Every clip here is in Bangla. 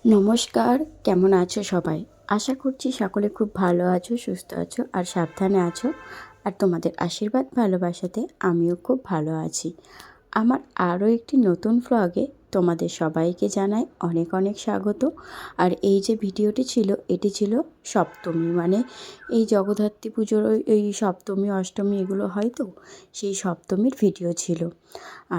নমস্কার, কেমন আছো সবাই? আশা করছি সকলে খুব ভালো আছো, সুস্থ আছো আর সাবধানে আছো। আর তোমাদের আশীর্বাদ ভালোবাসাতে আমিও খুব ভালো আছি। আমার আরও একটি নতুন ভ্লগে তোমাদের সবাইকে জানাই অনেক অনেক স্বাগত। আর এই যে ভিডিওটি ছিল, এটি ছিল সপ্তমী, মানে এই জগদ্ধাত্রী পুজোর এই সপ্তমী অষ্টমী এগুলো হয় তো, সেই সপ্তমীর ভিডিও ছিল।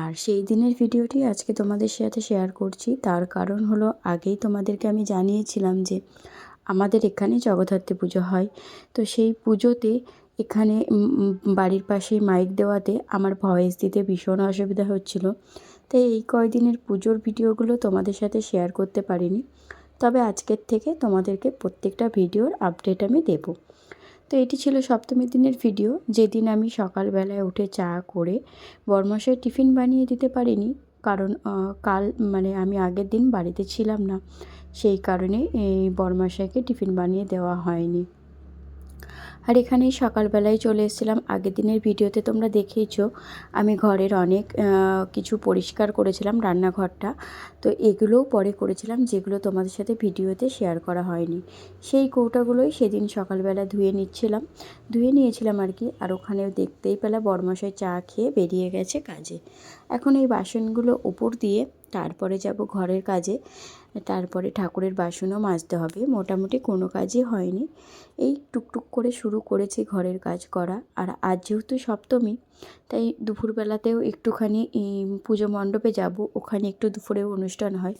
আর সেই দিনের ভিডিওটি আজকে তোমাদের সাথে শেয়ার করছি। তার কারণ হলো, আগেই তোমাদেরকে আমি জানিয়েছিলাম যে আমাদের এখানে জগদ্ধাত্রী পুজো হয়। তো সেই পুজোতে এখানে বাড়ির পাশেই মাইক দেওয়াতে আমার ভয়েস দিতে ভীষণ অসুবিধা হচ্ছিল। তাই এই কয়দিনের পুজোর ভিডিওগুলো তোমাদের সাথে শেয়ার করতে পারিনি। তবে আজকের থেকে তোমাদেরকে প্রত্যেকটা ভিডিওর আপডেট আমি দেব। তো এটি ছিল সপ্তমীর দিনের ভিডিও, যেদিন আমি সকালবেলায় উঠে চা করে বরমশাই টিফিন বানিয়ে দিতে পারিনি। কারণ কাল মানে আমি আগের দিন বাড়িতে ছিলাম না, সেই কারণে এই বরমশাইকে টিফিন বানিয়ে দেওয়া হয়নি। আর এখানেই সকালবেলায় চলে এসেছিলাম। আগের দিনের ভিডিওতে তোমরা দেখেইছো আমি ঘরের অনেক কিছু পরিষ্কার করেছিলাম, রান্নাঘরটা। তো এগুলোও পরে করেছিলাম, যেগুলো তোমাদের সাথে ভিডিওতে শেয়ার করা হয়নি। সেই কৌটাগুলোই সেদিন সকালবেলা ধুয়ে নিয়েছিলাম আর কি। আর ওখানেও দেখতেই পেলাম বরমশাই চা খেয়ে বেরিয়ে গেছে কাজে। এখন এই বাসনগুলো উপর দিয়ে তারপরে যাব ঘরের কাজে। তারপরে ঠাকুরের বাসনও মাজতে হবে। মোটামুটি কোনো কাজই হয়নি, এই টুকটুক করে শুরু করেছি ঘরের কাজ করা। আর আজ যেহেতু সপ্তমী, তাই দুপুরবেলাতেও একটুখানি পুজো মণ্ডপে যাব। ওখানে একটু দুপুরেও অনুষ্ঠান হয়।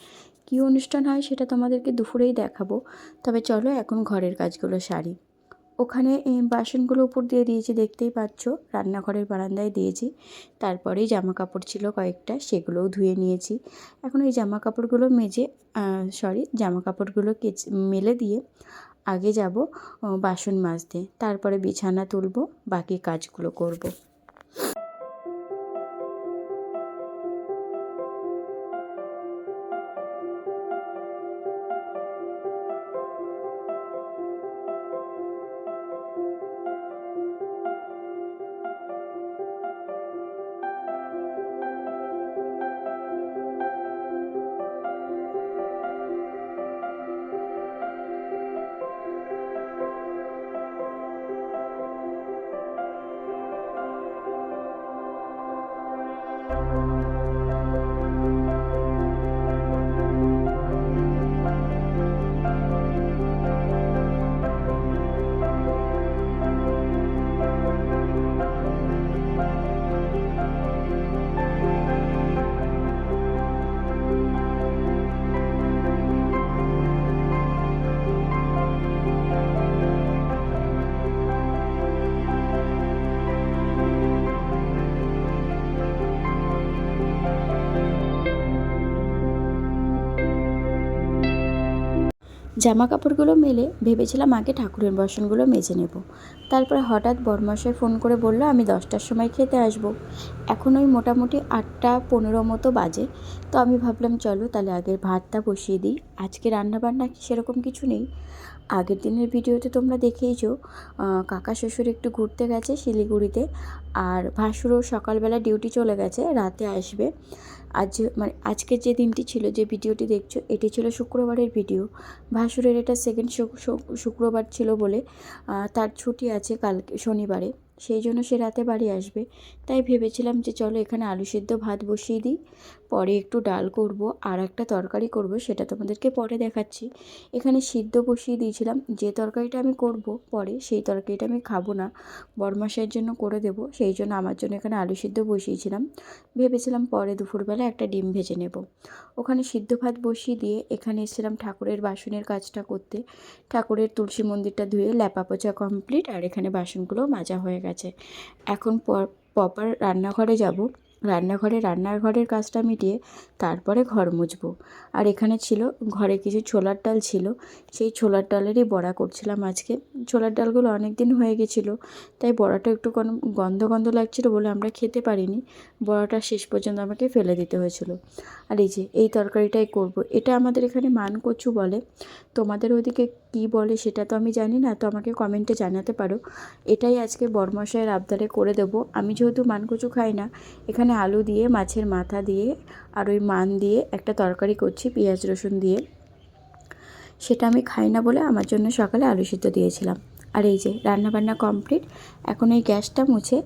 কী অনুষ্ঠান হয় সেটা তোমাদেরকে দুপুরেই দেখাবো। তবে চলো এখন ঘরের কাজগুলো সারি। ওখানে বাসনগুলো উপর দিয়ে দিয়েছি, দেখতেই পাচ্ছ। রান্নাঘরের বারান্দায় দিয়েছি। তারপরেই জামা কাপড় ছিল কয়েকটা, সেগুলোও ধুয়ে নিয়েছি। এখন এই জামা কাপড়গুলো জামা কাপড়গুলো মেলে দিয়ে আগে যাব বাসন মাজতে, তারপরে বিছানা তুলব, বাকি কাজগুলো করব। জামা কাপড়গুলো মেলে ভেবেছিলাম আগে ঠাকুরের বাসনগুলো মেজে নেব। তারপরে হঠাৎ বরমশাই ফোন করে বলল আমি 10টার সময় খেতে আসবো। এখন ওই মোটামুটি 8টা 15 মতো বাজে। তো আমি ভাবলাম চলো তাহলে আগের ভাতটা বসিয়ে দিই। আজকে রান্নাবান্না সেরকম কিছু নেই। আগের দিনের ভিডিওতে তোমরা দেখেইছো কাকা শ্বশুর একটু ঘুরতে গেছে শিলিগুড়িতে। আর ভাসুরও সকালবেলা ডিউটি চলে গেছে, রাতে আসবে। আজকের যে দিনটি ছিল, যে ভিডিওটি দেখছো, এটি ছিল শুক্রবারের ভিডিও। ভাসুরের এটা সেকেন্ড শুক্রবার ছিল বলে তার ছুটি আছে কালকে শনিবারে, সেই জন্য সে রাতে বাড়ি আসবে। তাই ভেবেছিলাম যে চলো এখানে আলু সিদ্ধ ভাত বসিয়ে দিই, পরে একটু ডাল করব আর একটা তরকারি করব, সেটা তোমাদেরকে পরে দেখাচ্ছি। এখানে সিদ্ধ বসিয়ে দিয়েছিলাম। যে তরকারিটা আমি করব পরে, সেই তরকারিটা আমি খাবো না, বরমাসের জন্য করে দেব। সেই জন্য আমার জন্য এখানে আলু সিদ্ধ বসিয়েছিলাম। ভেবেছিলাম পরে দুপুরবেলা একটা ডিম ভেজে নেব। ওখানে সিদ্ধ ভাত বসিয়ে দিয়ে এখানে এসেছিলাম ঠাকুরের বাসনের কাজটা করতে। ঠাকুরের তুলসী মন্দিরটা ধুয়ে ল্যাপা পোছা কমপ্লিট, আর এখানে বাসনগুলো মাজা হয়ে গেছে। এখন প্রপার রান্নাঘরে যাব। রান্নাঘরের কাজটা মিটিয়ে তারপরে ঘর মুছবো। আর এখানে ছিল ঘরে কিছু ছোলার ডাল ছিল, সেই ছোলার ডালেরই বড়া করছিলাম আজকে। ছোলার ডালগুলো অনেক দিন হয়ে গেছিলো, তাই বড়াটা একটু কোনো গন্ধ গন্ধ লাগছিলো বলে আমরা খেতে পারিনি। বড়াটা শেষ পর্যন্ত আমাকে ফেলে দিতে হয়েছিল। আর এই তরকারিটাই করব। এটা আমাদের এখানে মানকচু বলে, তোমাদের ওদিকে কী বলে সেটা তো আমি জানি না, তো আমাকে কমেন্টে জানাতে পারো। এটাই আজকে বরমশাইয়ের আবদারে করে দেবো। আমি যেহেতু মানকচু খাই না, এখানে আলু দিয়ে, মাছের মাথা দিয়ে আর ওই মান দিয়ে একটা তরকারি করছি পেঁয়াজ রসুন দিয়ে। সেটা আমি খাই না বলে আমার জন্য সকালে আলু সিদ্ধ দিয়েছিলাম। আর এই যে রান্নাবান্না কমপ্লিট। এখন এই গ্যাসটা মুছে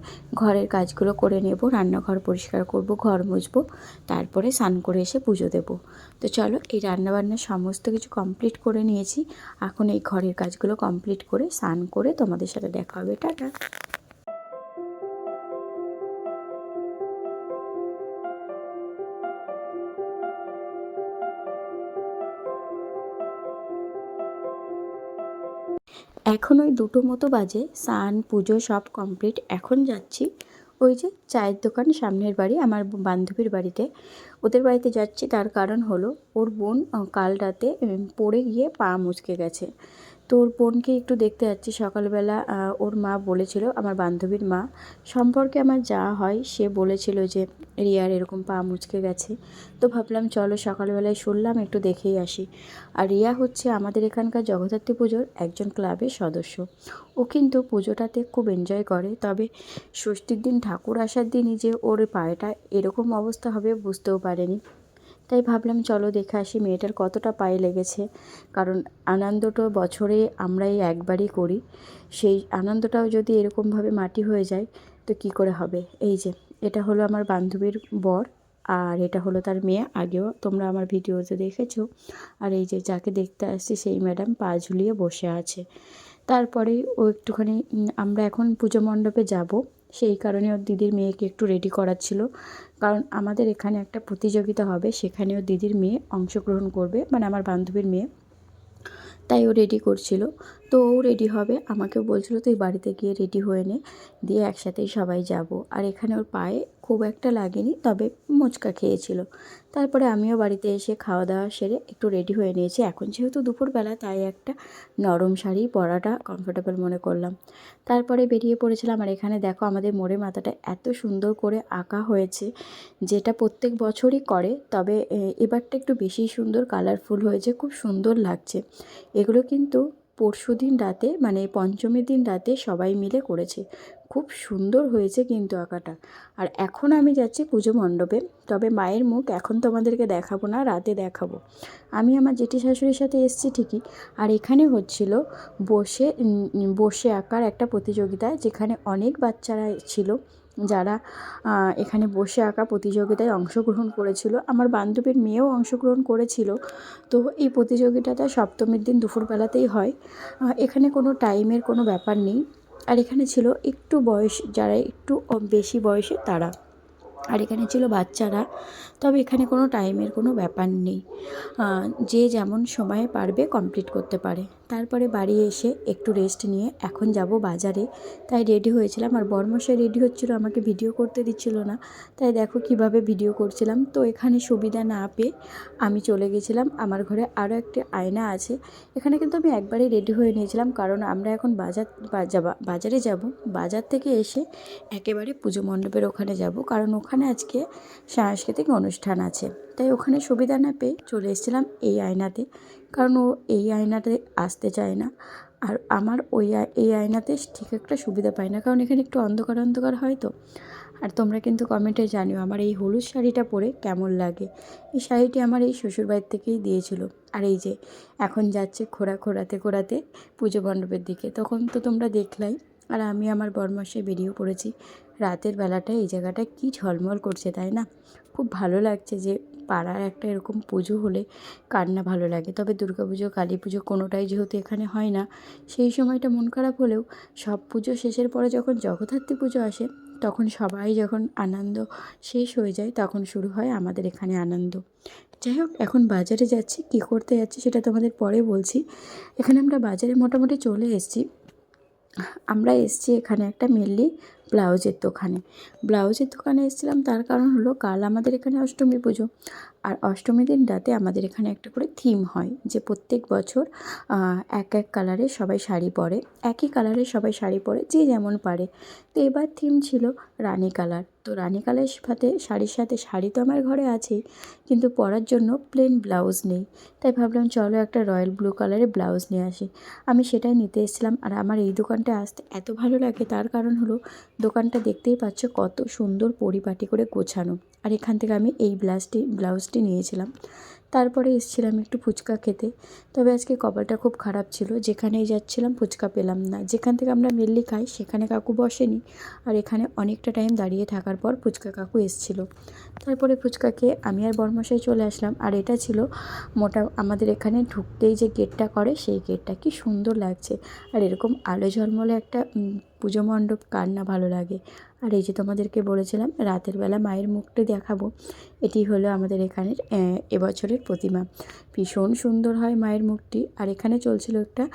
ঘরের কাজগুলো করে নেব, রান্নাঘর পরিষ্কার করব, ঘর মুছবো, তারপরে স্নান করে এসে পুজো দেব। তো চলো, এই রান্নাবান্না সমস্ত কিছু কমপ্লিট করে নিয়েছি। এখন এই ঘরের কাজগুলো কমপ্লিট করে স্নান করে তোমাদের সাথে দেখা হবে। টাটা। এখন ওই 2টো মতো বাজে, স্নান পুজো সব কমপ্লিট। এখন যাচ্ছি ওই যে চায়ের দোকান সামনের বাড়ি আমার বান্ধবীর বাড়িতে, ওদের বাড়িতে যাচ্ছি। তার কারণ হলো ওর বোন কাল রাতে পড়ে গিয়ে পা মুচকে গেছে। তো ওর বোনকে একটু দেখতে যাচ্ছি। সকালবেলা ওর মা বলেছিল, আমার বান্ধবীর মা সম্পর্কে আমার যা হয়, সে বলেছিল যে রিয়ার এরকম পা মুচকে গেছে। তো ভাবলাম চলো, সকালবেলায় শুনলাম একটু দেখেই আসি। আর রিয়া হচ্ছে আমাদের এখানকার জগদ্ধাত্রী পুজোর একজন ক্লাবের সদস্য। ও কিন্তু পুজোটাতে খুব এনজয় করে, তবে ষষ্ঠীর দিন ঠাকুর আসার দিনই যে ওর পায়েটা এরকম অবস্থা হবে বুঝতেও পারেনি। তাই ভাবলাম চলো দেখে আসি মেয়েটার কতটা পায়ে লেগেছে, কারণ আনন্দটা বছরে আমরা এই একবারই করি। সেই আনন্দটাও যদি এরকমভাবে মাটি হয়ে যায় তো কী করে হবে। এই যে এটা হলো আমার বান্ধবীর বর, আর এটা হলো তার মেয়ে। আগেও তোমরা আমার ভিডিওতে দেখেছো। আর এই যে যাকে দেখতে আসছি সেই ম্যাডাম পা ঝুলিয়ে বসে আছে। তারপরে ও একটুখানি আমরা এখন পুজো মণ্ডপে যাব, সেই কারণে ওর দিদির মেয়েকে একটু রেডি করাচ্ছিল। কারণ আমাদের এখানে একটা প্রতিযোগিতা হবে, সেখানে ওর দিদির মেয়ে অংশগ্রহণ করবে, মানে আমার বান্ধবীর মেয়ে। তাই ও রেডি করছিল। তো ও রেডি হবে, আমাকেও বলছিল তুই বাড়িতে গিয়ে রেডি হয়ে নে, দিয়ে একসাথেই সবাই যাব। আর এখানে ওর পায়ে খুব একটা লাগেনি, তবে মোচকা খেয়েছিল। তারপরে আমিও বাড়িতে এসে খাওয়া দাওয়া সেরে একটু রেডি হয়ে নিয়েছি। এখন যেহেতু দুপুরবেলা, তাই একটা নরম শাড়ি পরাটা কমফোর্টেবল মনে করলাম। তারপরে বেরিয়ে পড়েছিলাম। আর এখানে দেখো আমাদের মোড়ের মাথাটা এত সুন্দর করে আঁকা হয়েছে, যেটা প্রত্যেক বছরই করে, তবে এবারটা একটু বেশি সুন্দর কালারফুল হয়েছে, খুব সুন্দর লাগছে। এগুলো কিন্তু পরশুদিন রাতে, মানে পঞ্চমীর দিন রাতে সবাই মিলে করেছে। খুব সুন্দর হয়েছে কিন্তু আঁকাটা। আর এখন আমি যাচ্ছি পুজো মণ্ডপে, তবে মায়ের মুখ এখন তোমাদেরকে দেখাবো না, রাতে দেখাবো। আমি আমার জেঠি শাশুড়ির সাথে এসেছি ঠিকই। আর এখানে হচ্ছিল বসে বসে আঁকার একটা প্রতিযোগিতা, যেখানে অনেক বাচ্চারা ছিল, যারা এখানে বসে আঁকা প্রতিযোগিতায় অংশগ্রহণ করেছিল। আমার বান্ধবীর মেয়েও অংশগ্রহণ করেছিল। তো এই প্রতিযোগিতাটা সপ্তমীর দিন দুপুরবেলাতেই হয়। এখানে কোনো টাইমের কোনো ব্যাপার নেই। আর এখানে ছিল একটু বয়স, যারা একটু বেশি বয়সের তারা। আর এখানে ছিল বাচ্চারা। তবে এখানে কোনো টাইমের কোনো ব্যাপার নেই, যে যেমন সময়ে পারবে কমপ্লিট করতে পারে। তারপরে বাড়ি এসে একটু রেস্ট নিয়ে এখন যাব বাজারে। তাই রেডি হয়েছিলাম। আর বরমশাই রেডি হচ্ছিল, আমাকে ভিডিও করতে দিচ্ছিল না। তাই দেখো কিভাবে ভিডিও করছিলাম। তো এখানে সুবিধা না পেয়ে আমি চলে গেছিলাম। আমার ঘরে আরও একটি আয়না আছে, এখানে কিন্তু আমি একবারেই রেডি হয়ে নিয়েছিলাম, কারণ আমরা এখন বাজারে যাব। বাজার থেকে এসে একেবারে পুজো মণ্ডপের ওখানে যাব, কারণ ওখানে আজকে সাংস্কৃতিক অনুষ্ঠান আছে। তাই ওখানে সুবিধা না পেয়ে চলে এসেছিলাম এই আয়নাতে, কারণ ও এই আয়নাতে আসতে চায় না। আর আমার এই আয়নাতে ঠিক একটা সুবিধা পাই না, কারণ এখানে একটু অন্ধকার অন্ধকার হয় তো। আর তোমরা কিন্তু কমেন্টে জানিও আমার এই হলুদ শাড়িটা পরে কেমন লাগে। এই শাড়িটি আমার এই শ্বশুরবাড়ির থেকেই দিয়েছিল। আর এই যে এখন যাচ্ছে ঘোরাতে পুজো মণ্ডপের দিকে, তখন তো তোমরা দেখলাই। আর আমি আমার বরমশাই বেরিয়ে পড়েছি। রাতের বেলাটায় এই জায়গাটা কি ঝলমল করছে, তাই না? খুব ভালো লাগছে যে পাড়ার একটা এরকম পুজো হলে কার না ভালো লাগে। তবে দুর্গাপুজো, কালী পুজো কোনোটাই যেহেতু এখানে হয় না, সেই সময়টা মন খারাপ হলেও সব পুজো শেষের পরে যখন জগদ্ধাত্রী পুজো আসে, তখন সবাই যখন আনন্দ শেষ হয়ে যায়, তখন শুরু হয় আমাদের এখানে আনন্দ। যাই হোক, এখন বাজারে যাচ্ছি, কী করতে যাচ্ছি সেটা তোমাদের পরে বলছি। এখানে আমরা বাজারে মোটামুটি চলে এসেছি। আমরা এসেছি এখানে একটা মেনলি ব্লাউজের দোকানে এসেছিলাম। তার কারণ হলো কাল আমাদের এখানে অষ্টমী পুজো। আর অষ্টমী দিন রাতে আমাদের এখানে একটা করে থিম হয়, যে প্রত্যেক বছর এক এক কালারের সবাই শাড়ি পরে, একই কালারের সবাই শাড়ি পরে, যে যেমন পারে। তো এবার থিম ছিল রানী কালার। তো রানী কালারের সাথে শাড়ি তো আমার ঘরে আছেই, কিন্তু পরার জন্য প্লেন ব্লাউজ নেই। তাই ভাবলাম চলো একটা রয়্যাল ব্লু কালারের ব্লাউজ নিয়ে আসি। আমি সেটাই নিতে এসেছিলাম। আর আমার এই দোকানটা আসতে এত ভালো লাগে, তার কারণ হলো দোকানটা দেখতেই পাচ্ছ কত সুন্দর পরিপাটি করে গোছানো। আর এখান থেকে আমি এই ব্লাউজটি নিয়েছিলাম। তারপরে এসেছিলাম একটু ফুচকা খেতে। তবে আজকে কপালটা খুব খারাপ ছিল, যেখানেই যাচ্ছিলাম ফুচকা পেলাম না। যেখান থেকে আমরা মেনলি খাই সেখানে কাকু বসেনি, আর এখানে অনেকটা টাইম দাঁড়িয়ে থাকার পর ফুচকা কাকু এসেছিলো। তারপরে ফুচকা খেয়ে আমি আর বরমশাই চলে আসলাম। আর এটা ছিল আমাদের এখানে ঢুকতেই যে গেটটা করে সেই গেটটা, কি সুন্দর লাগছে। আর এরকম আলো ঝলমলে একটা পুজো মণ্ডপ কার না ভালো লাগে। আর এই যে তোমাদেরকে বলেছিলাম রাতের বেলা মায়ের মুখটা দেখাবো, এটি হলো আমাদের এখানের এবছরের প্রতিমা। ভীষণ সুন্দর হয় মায়ের মুখটি। আর এখানে চলছিল একটা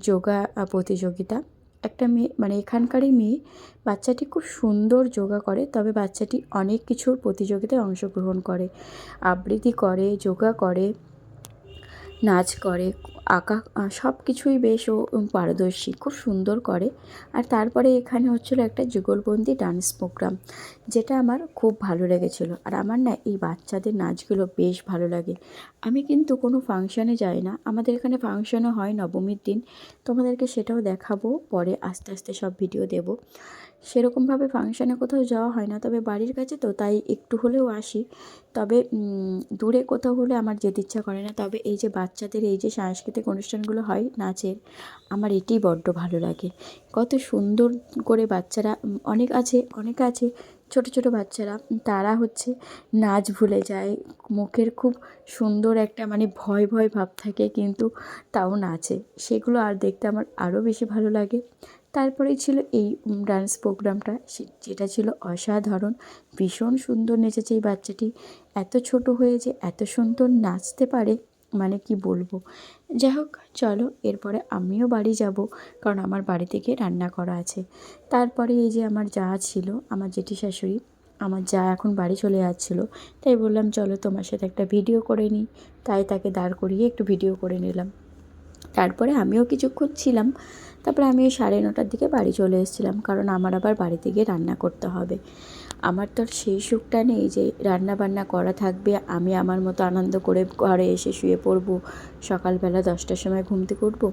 যোগা প্রতিযোগিতা। একটা মেয়ে, মানে এখানকারই মেয়ে, বাচ্চাটি খুব সুন্দর যোগা করে। তবে বাচ্চাটি অনেক কিছুর প্রতিযোগিতায় অংশগ্রহণ করে, আবৃত্তি করে, যোগা করে, নাচ করে, আঁকা, সব কিছুই বেশ ও পারদর্শী, খুব সুন্দর করে। আর তারপরে এখানে হচ্ছিলো একটা যুগলবন্দি ডান্স প্রোগ্রাম, যেটা আমার খুব ভালো লেগেছিলো। আর আমার না এই বাচ্চাদের নাচগুলো বেশ ভালো লাগে। আমি কিন্তু কোনো ফাংশানে যাই না, আমাদের এখানে ফাংশানও হয় নবমীর দিন, তোমাদেরকে সেটাও দেখাবো পরে, আস্তে আস্তে সব ভিডিও দেব। সেরকমভাবে ফাংশানে কোথাও যাওয়া হয় না, তবে বাড়ির কাছে তো তাই একটু হলেও আসি। তবে দূরে কোথাও হলে আমার যেতে ইচ্ছা করে না। তবে এই যে বাচ্চাদের এই যে সাংস্কৃতিক অনুষ্ঠানগুলো হয় নাচের, আমার এটিই বড্ড ভালো লাগে। কত সুন্দর করে বাচ্চারা, অনেকে আছে ছোট ছোট বাচ্চারা, তারা হচ্ছে নাচ ভুলে যায়। মুখের খুব সুন্দর একটা মানে ভয় ভয় ভাব থাকে, কিন্তু তাও নাচে, সেগুলো আর দেখতে আমার আরও বেশি ভালো লাগে। তারপরেই ছিল এই ডান্স প্রোগ্রামটা, যেটা ছিল অসাধারণ। ভীষণ সুন্দর নেচেছে এই বাচ্চাটি, এত ছোট হয়ে যে এত সুন্দর নাচতে পারে, মানে কি বলবো। যাই হোক, চলো এরপরে আমিও বাড়ি যাব, কারণ আমার বাড়ি থেকে রান্না করা আছে। তারপরে এই যে আমার যা ছিল, আমার জেঠি শাশুড়ি, আমার যা এখন বাড়ি চলে যাচ্ছিলো, তাই বললাম চলো তোমার সাথে একটা ভিডিও করে নিই। তাই তাকে দাঁড় করিয়ে একটু ভিডিও করে নিলাম। তারপরে আমিও কিছুক্ষণ ছিলাম। তারপরে আমি ওই 9:30টার দিকে বাড়ি চলে এসেছিলাম, কারণ আমার আবার বাড়িতে গিয়ে রান্না করতে হবে। আমার তো আর সেই সুখটা নেই যে রান্না বান্না করা থাকবে, আমি আমার মতো আনন্দ করে ঘরে এসে শুয়ে পড়বো, সকালবেলা 10টার সময় ঘুম থেকে উঠবো।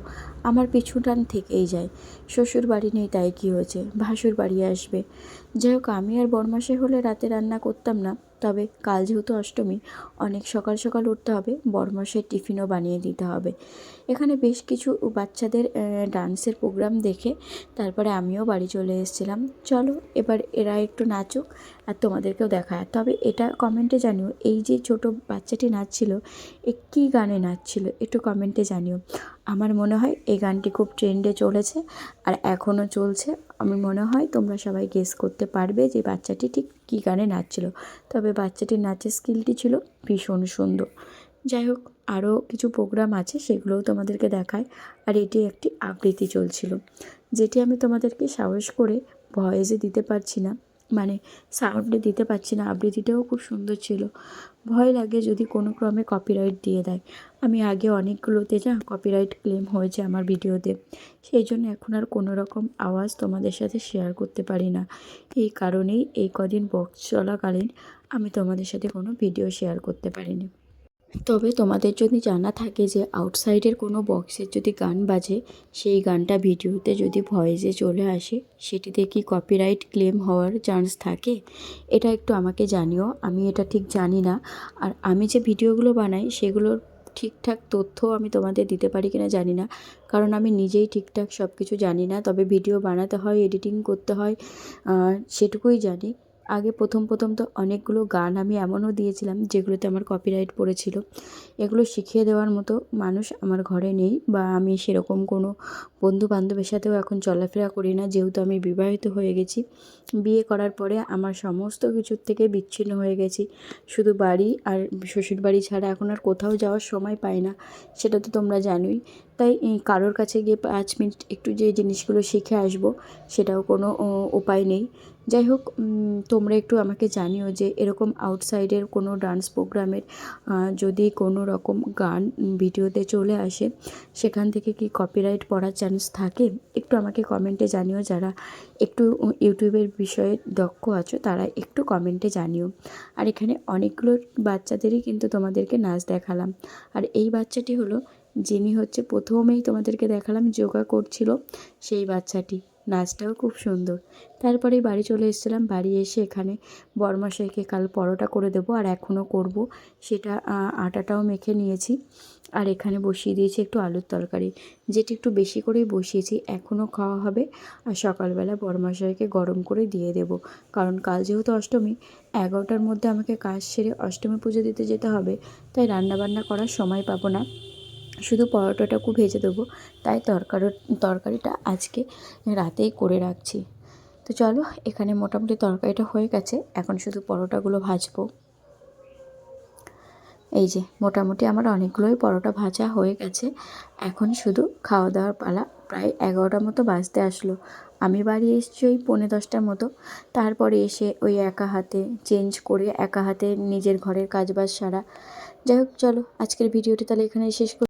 আমার পিছু টান থেকেই যায়। শ্বশুর বাড়ি নেই তাই কী হয়েছে, ভাসুর বাড়ি আসবে। যাই হোক, আমি আর বরমাসে হলে রাতে রান্না করতাম না। তবে কাল যেহেতু অষ্টমী, অনেক সকাল সকাল উঠতে হবে, বরমাসের টিফিনও বানিয়ে দিতে হবে। এখানে বেশ কিছু বাচ্চাদের ডান্সের প্রোগ্রাম দেখে তারপরে আমিও বাড়ি চলে এসেছিলাম। চলো এবার এরা একটু নাচুক আর তোমাদেরকেও দেখায়। তবে এটা কমেন্টে জানিও, এই যে ছোট বাচ্চাটি নাচছিল, এ কী গানে নাচছিল একটু কমেন্টে জানিও। আমার মনে হয় এই গানটি খুব ট্রেন্ডে চলেছে আর এখনও চলছে। আমি মনে হয় তোমরা সবাই গেস করতে পারবে যে বাচ্চাটি ঠিক কী গানে নাচছিল। তবে বাচ্চাটির নাচের স্কিলটি ছিল ভীষণ সুন্দর। যাই হোক, আরও কিছু প্রোগ্রাম আছে, সেগুলোও তোমাদেরকে দেখায়। আর এটি একটি আবৃত্তি চলছিল, যেটি আমি তোমাদেরকে সাহস করে ভয়েসে দিতে পারছি না, মানে সাউন্ডে দিতে পারছি না। আবৃত্তিটাও খুব সুন্দর ছিল। ভয় লাগে যদি কোনো ক্রমে কপিরাইট দিয়ে দেয়। আমি আগে অনেকগুলোতে কপিরাইট ক্লেম হয়েছে আমার ভিডিওতে, সেই জন্য এখন আর কোনো রকম আওয়াজ তোমাদের সাথে শেয়ার করতে পারি না। এই কারণেই এই কদিন বক্স চলাকালীন আমি তোমাদের সাথে কোনো ভিডিও শেয়ার করতে পারিনি। তবে তোমাদের যদি জানা থাকে যে আউটসাইডের কোনো বক্সের যদি গান বাজে, সেই গানটা ভিডিওতে যদি ভয়েসে চলে আসে, সেটিতে কি কপিরাইট ক্লেম হওয়ার চান্স থাকে? এটা একটু আমাকে জানিও, আমি এটা ঠিক জানি না। আর আমি যে ভিডিওগুলো বানাই সেগুলোর ঠিকঠাক তথ্য আমি তোমাদের দিতে পারি কিনা জানি না, কারণ আমি নিজেই ঠিকঠাক সব কিছু জানি না। তবে ভিডিও বানাতে হয়, এডিটিং করতে হয়, সেটুকুই জানি। আগে প্রথম তো অনেকগুলো গান আমি এমনও দিয়েছিলাম যেগুলোতে আমার কপিরাইট পড়েছিল। এগুলো শিখিয়ে দেওয়ার মতো মানুষ আমার ঘরে নেই, বা আমি সেরকম কোনো বন্ধু বান্ধবের সাথেও এখন চলাফেরা করি না, যেহেতু আমি বিবাহিত হয়ে গেছি। বিয়ে করার পরে আমার সমস্ত কিছুর থেকে বিচ্ছিন্ন হয়ে গেছি। শুধু বাড়ি আর শ্বশুর বাড়ি ছাড়া এখন আর কোথাও যাওয়ার সময় পাই না, সেটা তো তোমরা জানোই। তাই কারোর কাছে গিয়ে 5 মিনিট একটু যে জিনিসগুলো শিখে আসবো, সেটাও কোনো উপায় নেই। যাই হোক, তোমরা একটু আমাকে জানিও যে এরকম আউটসাইডের কোনো ডান্স প্রোগ্রামের যদি কোনো রকম গান ভিডিওতে চলে আসে, সেখান থেকে কি কপিরাইট পড়ার চান্স থাকে? একটু আমাকে কমেন্টে জানিও। যারা একটু ইউটিউবের বিষয়ে দক্ষ আছো তারা একটু কমেন্টে জানিও। আর এখানে অনেকগুলো বাচ্চাদেরই কিন্তু তোমাদেরকে নাচ দেখালাম। আর এই বাচ্চাটি হলো, যিনি হচ্ছে প্রথমেই তোমাদেরকে দেখালাম যোগা করছিল, সেই বাচ্চাটি নাচটাও খুব সুন্দর। তারপরেই বাড়ি চলে এসেছিলাম। বাড়ি এসে এখানে বড়মশাইকে কাল পরোটা করে দেবো, আর এখনও করব। সেটা আটাটাও মেখে নিয়েছি। আর এখানে বসিয়ে দিয়েছি একটু আলুর তরকারি, যেটি একটু বেশি করেই বসিয়েছি। এখনও খাওয়া হবে, আর সকালবেলা বড়মশাইকে গরম করে দিয়ে দেবো। কারণ কাল যেহেতু অষ্টমী, 11টার মধ্যে আমাকে কাজ সেরে অষ্টমী পুজো দিতে যেতে হবে, তাই রান্নাবান্না করার সময় পাবো না। শুধু পরোটাটাকে ভেজে দেবো, তাই তরকারিটা আজকে রাতেই করে রাখছি। তো চলো, এখানে মোটামুটি তরকারিটা হয়ে গেছে, এখন শুধু পরোটাগুলো ভাজবো। এই যে মোটামুটি আমার অনেকগুলোই পরোটা ভাজা হয়ে গেছে। এখন শুধু খাওয়া দাওয়ার পালা। প্রায় 11টার মতো বাজতে আসলো। আমি বাড়ি এসেছি ওই 9:45টার মতো। তারপরে এসে ওই একা হাতে চেঞ্জ করে একা হাতে নিজের ঘরের কাজবাজ সারা। যাই হোক, চলো আজকের ভিডিওটি তাহলে এখানে শেষ করি।